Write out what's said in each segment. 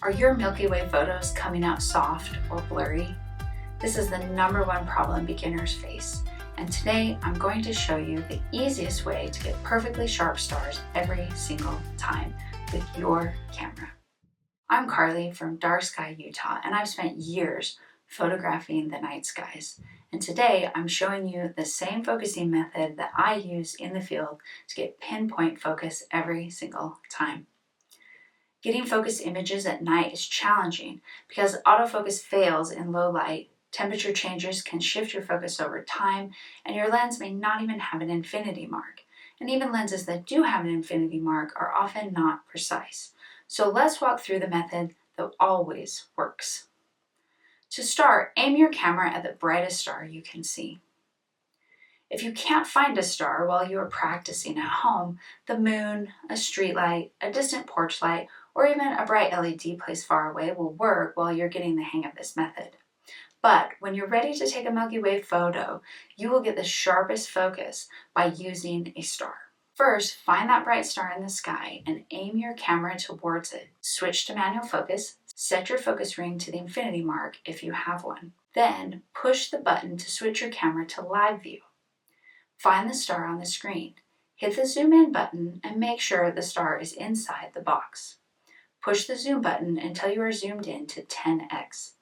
Are your Milky Way photos coming out soft or blurry? This is the #1 problem beginners face, and today I'm going to show you the easiest way to get perfectly sharp stars every single time with your camera. I'm Carly from Dark Sky, Utah, and I've spent years photographing the night skies. And today I'm showing you the same focusing method that I use in the field to get pinpoint focus every single time. Getting focused images at night is challenging because autofocus fails in low light, temperature changes can shift your focus over time, and your lens may not even have an infinity mark. And even lenses that do have an infinity mark are often not precise. So let's walk through the method that always works. To start, aim your camera at the brightest star you can see. If you can't find a star while you are practicing at home, the moon, a street light, a distant porch light, or even a bright LED placed far away will work while you're getting the hang of this method. But when you're ready to take a Milky Way photo, you will get the sharpest focus by using a star. First, find that bright star in the sky and aim your camera towards it. Switch to manual focus. Set your focus ring to the infinity mark if you have one. Then push the button to switch your camera to live view. Find the star on the screen. Hit the zoom in button and make sure the star is inside the box. Push the zoom button until you are zoomed in to 10x.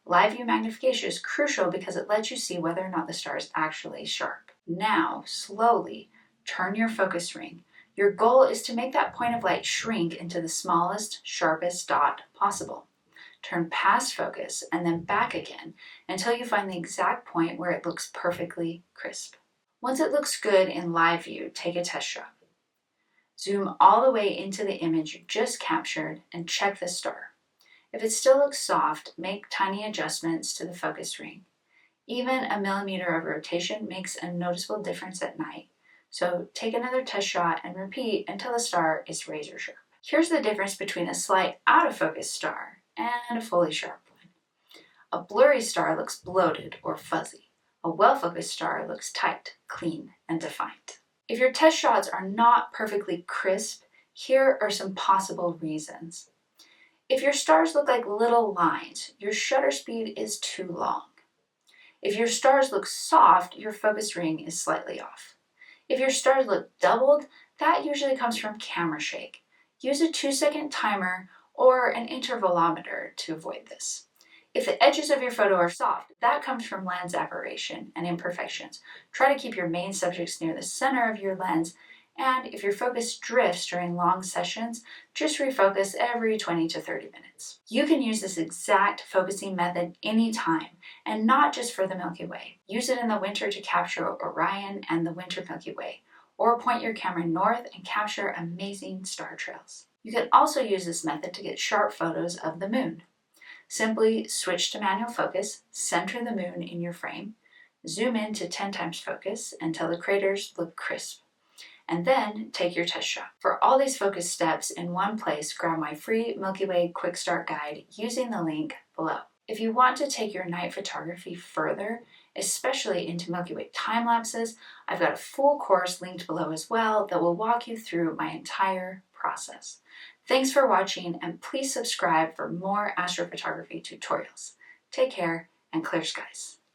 Live view magnification is crucial because it lets you see whether or not the star is actually sharp. Now, slowly turn your focus ring. Your goal is to make that point of light shrink into the smallest, sharpest dot possible. Turn past focus and then back again until you find the exact point where it looks perfectly crisp. Once it looks good in live view, take a test shot. Zoom all the way into the image you just captured and check the star. If it still looks soft, make tiny adjustments to the focus ring. Even a millimeter of rotation makes a noticeable difference at night. So take another test shot and repeat until the star is razor sharp. Here's the difference between a slight out of focus star and a fully sharp one. A blurry star looks bloated or fuzzy. A well-focused star looks tight, clean, and defined. If your test shots are not perfectly crisp, here are some possible reasons. If your stars look like little lines, your shutter speed is too long. If your stars look soft, your focus ring is slightly off. If your stars look doubled, that usually comes from camera shake. Use a 2-second timer or an intervalometer to avoid this. If the edges of your photo are soft, that comes from lens aberration and imperfections. Try to keep your main subjects near the center of your lens, and if your focus drifts during long sessions, just refocus every 20 to 30 minutes. You can use this exact focusing method anytime, and not just for the Milky Way. Use it in the winter to capture Orion and the winter Milky Way, or point your camera north and capture amazing star trails. You can also use this method to get sharp photos of the moon. Simply switch to manual focus, center the moon in your frame, zoom in to 10 times focus until the craters look crisp, and then take your test shot. For all these focus steps in one place, grab my free Milky Way Quick Start Guide using the link below. If you want to take your night photography further, especially into Milky Way time lapses, I've got a full course linked below as well that will walk you through my entire process. Thanks for watching, and please subscribe for more astrophotography tutorials. Take care and clear skies.